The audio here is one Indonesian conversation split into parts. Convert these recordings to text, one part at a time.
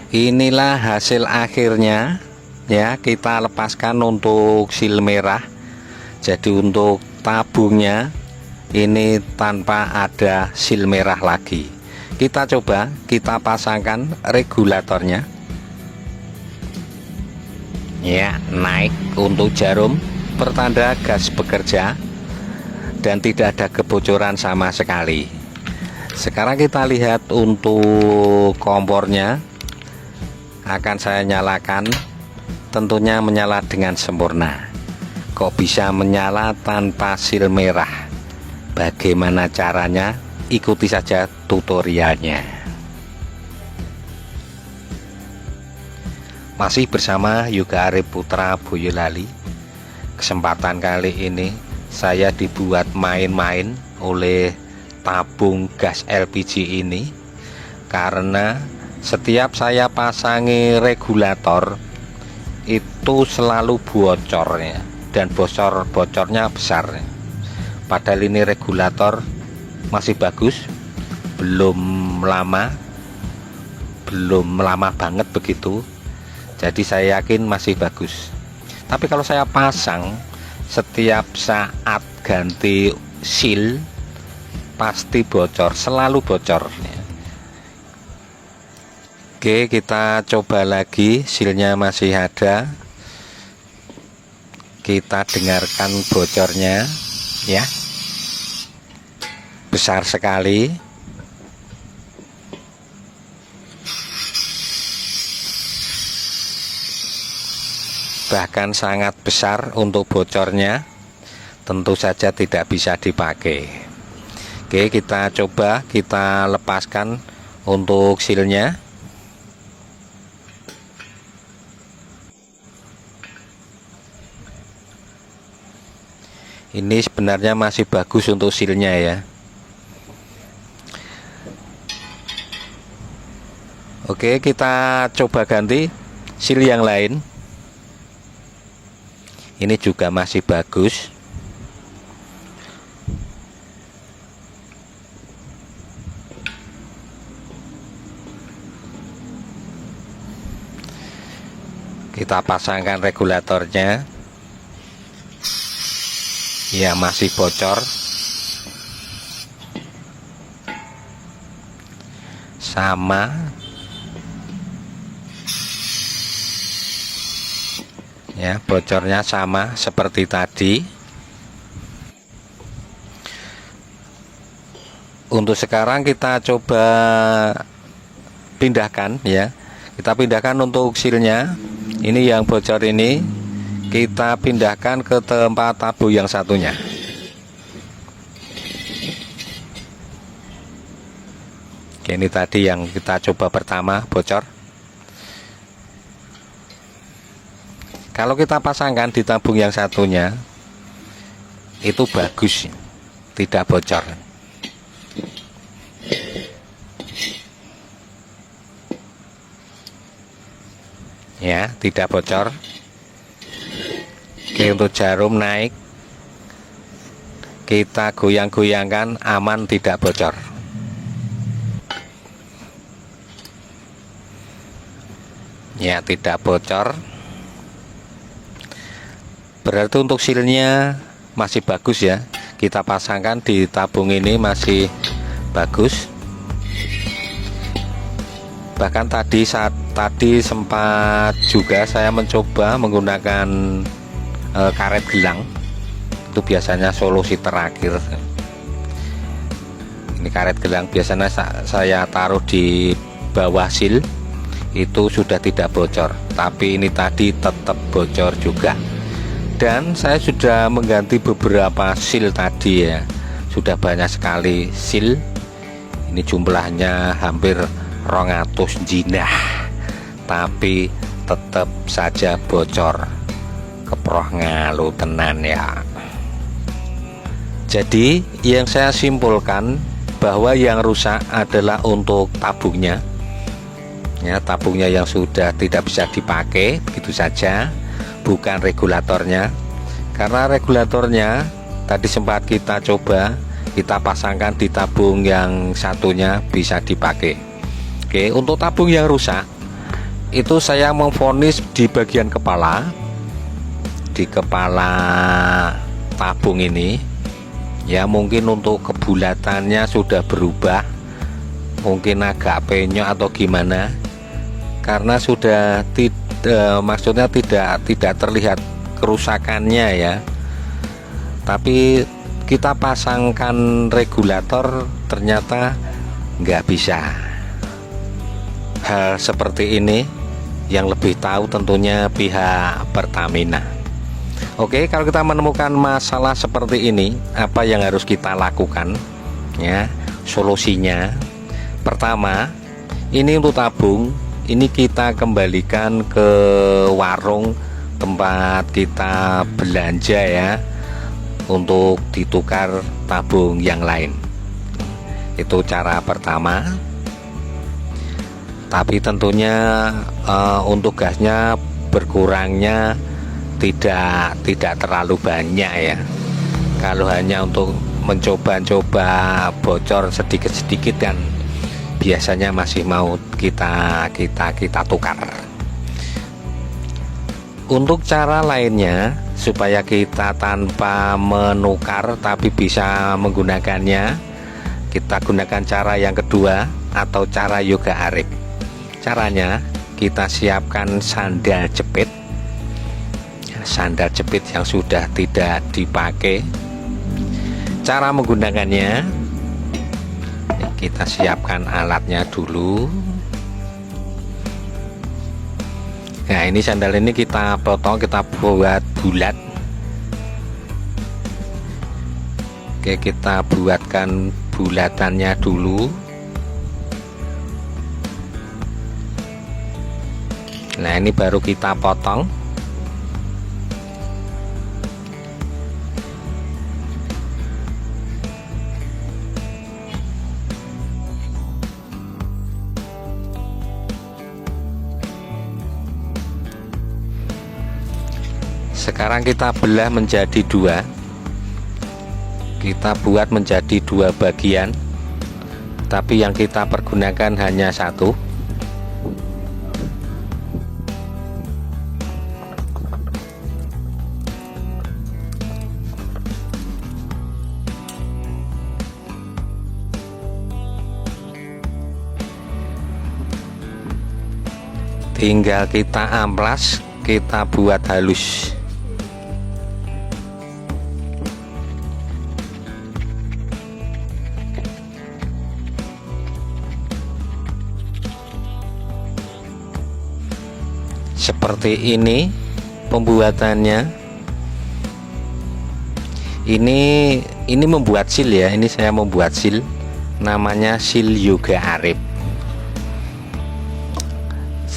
Inilah hasil akhirnya ya, kita lepaskan untuk sil merah. Jadi untuk tabungnya ini tanpa ada sil merah lagi. Kita coba, kita pasangkan regulatornya ya, naik untuk jarum, pertanda gas bekerja dan tidak ada kebocoran sama sekali. Sekarang kita lihat untuk kompornya, akan saya nyalakan. Tentunya menyala dengan sempurna. Kok bisa menyala tanpa sil merah? Bagaimana caranya? Ikuti saja tutorialnya. Masih bersama Yoga Arif Putra Boyolali. Kesempatan kali ini saya dibuat main-main oleh tabung gas LPG ini, karena setiap saya pasangi regulator itu selalu bocor ya, dan bocornya besar ya. Padahal ini regulator masih bagus, belum lama banget begitu, jadi saya yakin masih bagus. Tapi kalau saya pasang setiap saat ganti sil pasti bocor, selalu bocor ya. Oke, kita coba lagi, silnya masih ada. Kita dengarkan bocornya ya, besar sekali. Bahkan sangat besar untuk bocornya, tentu saja tidak bisa dipakai. Oke, kita coba, kita lepaskan untuk silnya. Ini sebenarnya masih bagus untuk silnya ya. Oke, kita coba ganti sil yang lain. Ini juga masih bagus. Kita pasangkan regulatornya. Ya, masih bocor. Sama. Ya, bocornya sama seperti tadi. Untuk sekarang kita coba pindahkan ya. Kita pindahkan untuk silnya. Ini yang bocor ini kita pindahkan ke tempat tabung yang satunya. Oke, ini tadi yang kita coba pertama bocor. Kalau kita pasangkan di tabung yang satunya itu bagus, tidak bocor ya, tidak bocor. Oke, untuk jarum naik, kita goyang-goyangkan, aman, tidak bocor. Ya, tidak bocor. Berarti untuk silnya masih bagus ya. Kita pasangkan di tabung ini masih bagus. Bahkan tadi sempat juga saya mencoba menggunakan karet gelang. Itu biasanya solusi terakhir. Ini karet gelang biasanya saya taruh di bawah sil, itu sudah tidak bocor. Tapi ini tadi tetap bocor juga. Dan saya sudah mengganti beberapa sil tadi ya. Sudah banyak sekali sil. Ini jumlahnya hampir 200 jinah, tapi tetap saja bocor. Keproh ngalu tenan ya. Jadi yang saya simpulkan bahwa yang rusak adalah untuk tabungnya ya, tabungnya yang sudah tidak bisa dipakai begitu saja, bukan regulatornya. Karena regulatornya tadi sempat kita coba, kita pasangkan di tabung yang satunya bisa dipakai. Oke, untuk tabung yang rusak itu saya memvonis di bagian kepala, di kepala tabung ini ya. Mungkin untuk kebulatannya sudah berubah, mungkin agak penyok atau gimana, karena sudah maksudnya tidak terlihat kerusakannya ya. Tapi kita pasangkan regulator ternyata nggak bisa. Hal seperti ini yang lebih tahu tentunya pihak Pertamina. Oke, kalau kita menemukan masalah seperti ini, apa yang harus kita lakukan ya? Solusinya pertama, ini untuk tabung ini kita kembalikan ke warung tempat kita belanja ya, untuk ditukar tabung yang lain. Itu cara pertama. Tapi tentunya untuk gasnya berkurangnya tidak terlalu banyak ya. Kalau hanya untuk mencoba-coba bocor sedikit-sedikit kan biasanya masih mau kita tukar. Untuk cara lainnya supaya kita tanpa menukar tapi bisa menggunakannya, kita gunakan cara yang kedua atau cara yoga arif. Caranya kita siapkan sandal jepit yang sudah tidak dipakai. Cara menggunakannya, kita siapkan alatnya dulu. Nah, ini sandal ini kita potong, kita buat bulat. Oke, kita buatkan bulatannya dulu. Nah, ini baru kita potong. Sekarang kita belah menjadi dua. Kita buat menjadi dua bagian, tapi yang kita pergunakan hanya satu. Tinggal kita amplas, kita buat halus. Seperti ini pembuatannya. Ini membuat seal ya. Ini saya membuat seal, namanya seal yoga arif.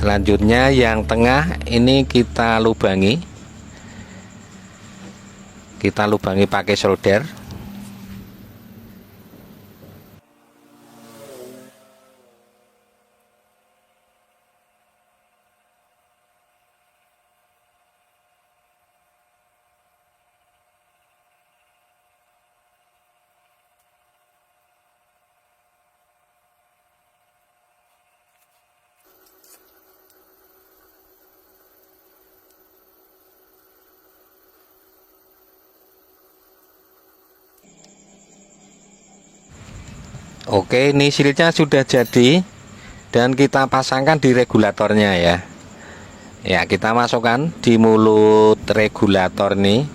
Selanjutnya yang tengah ini kita lubangi pakai solder. Oke, ini shieldnya sudah jadi dan kita pasangkan di regulatornya ya. Ya, kita masukkan di mulut regulator nih.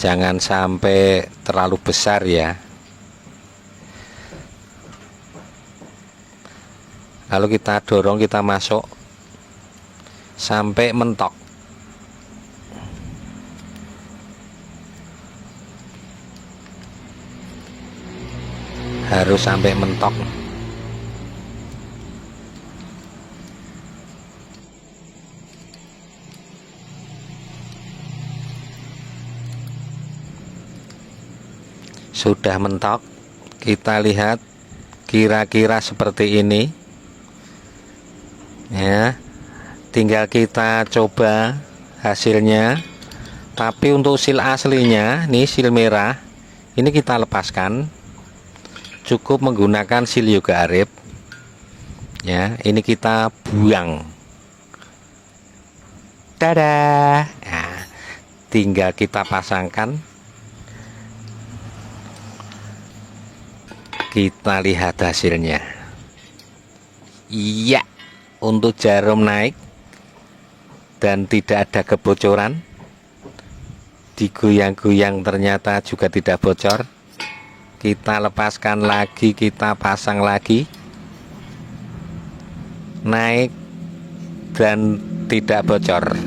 Jangan sampai terlalu besar ya. Lalu kita dorong, kita masuk sampai mentok. Harus sampai mentok. Sudah mentok, kita lihat kira-kira seperti ini ya. Tinggal kita coba hasilnya. Tapi untuk seal aslinya nih, seal merah ini kita lepaskan. Cukup menggunakan seal yoga arif. Ya, ini kita buang. Dadah. Nah, tinggal kita pasangkan. Kita lihat hasilnya. Iya, untuk jarum naik dan tidak ada kebocoran. Digoyang-goyang ternyata juga tidak bocor. Kita lepaskan lagi, kita pasang lagi, naik dan tidak bocor.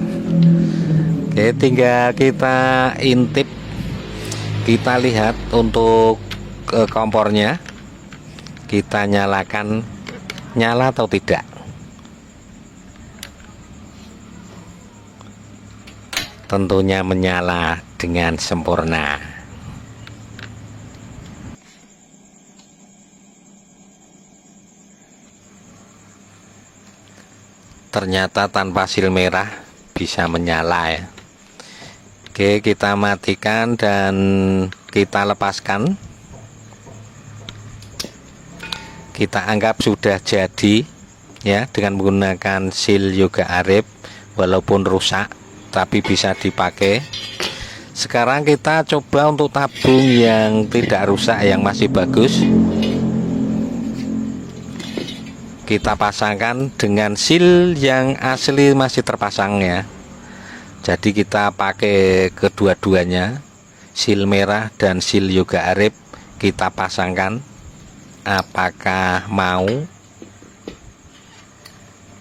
Oke, tinggal kita intip, kita lihat untuk kompornya, kita nyalakan, nyala atau tidak. Tentunya menyala dengan sempurna. Ternyata tanpa sil merah bisa menyala ya. Oke, kita matikan dan kita lepaskan. Kita anggap sudah jadi ya, dengan menggunakan sil Yoga Arif. Walaupun rusak tapi bisa dipakai. Sekarang kita coba untuk tabung yang tidak rusak, yang masih bagus. Kita pasangkan dengan sil yang asli masih terpasang ya. Jadi kita pakai kedua-duanya, sil merah dan sil Yoga Arif, kita pasangkan. Apakah mau?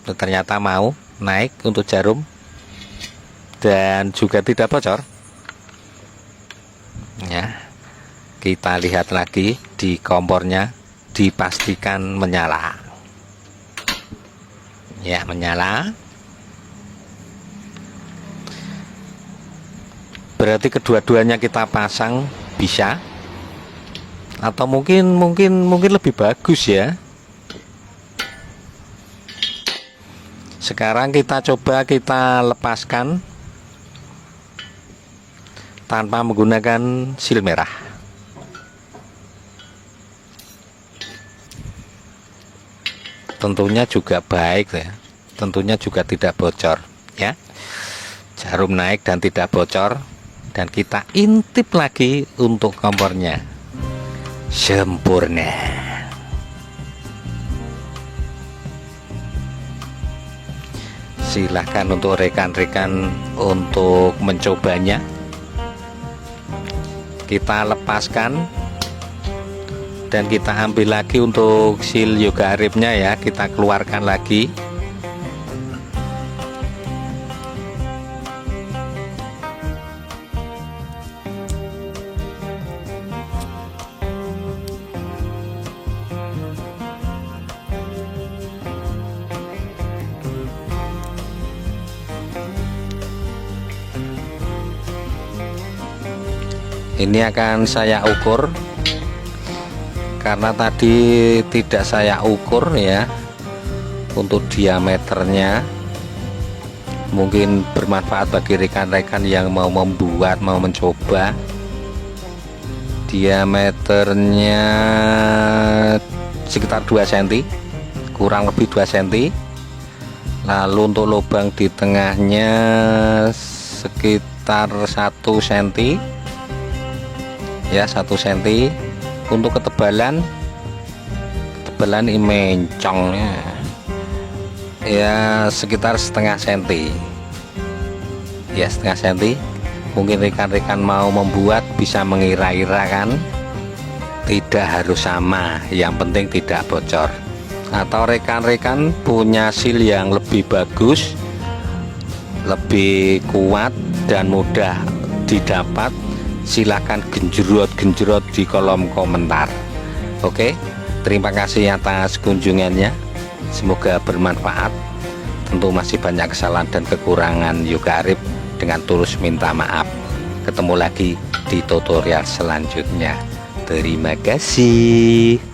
Ternyata mau naik untuk jarum dan juga tidak bocor ya. Kita lihat lagi di kompornya, dipastikan menyala ya, menyala. Berarti kedua-duanya kita pasang bisa, atau mungkin lebih bagus ya. Sekarang kita coba kita lepaskan tanpa menggunakan sil merah. Tentunya juga baik ya, tentunya juga tidak bocor ya. Jarum naik dan tidak bocor. Dan kita intip lagi untuk kompornya, sempurna. Silahkan untuk rekan-rekan untuk mencobanya. Kita lepaskan dan kita ambil lagi untuk sil Yoga Arifnya ya, kita keluarkan lagi. Ini akan saya ukur, karena tadi tidak saya ukur ya untuk diameternya. Mungkin bermanfaat bagi rekan-rekan yang mau membuat, mau mencoba. Diameternya sekitar 2 cm, kurang lebih 2 cm. Lalu untuk lubang di tengahnya sekitar 1 cm ya, 1 cm. Untuk ketebalan ini mencongnya ya sekitar setengah cm ya, setengah cm. Mungkin rekan-rekan mau membuat bisa mengira-ira kan, tidak harus sama, yang penting tidak bocor. Atau rekan-rekan punya sil yang lebih bagus, lebih kuat dan mudah didapat, silahkan genjrot di kolom komentar. Oke, terima kasih atas kunjungannya, semoga bermanfaat. Tentu masih banyak kesalahan dan kekurangan Yoga Arif, dengan tulus minta maaf. Ketemu lagi di tutorial selanjutnya. Terima kasih.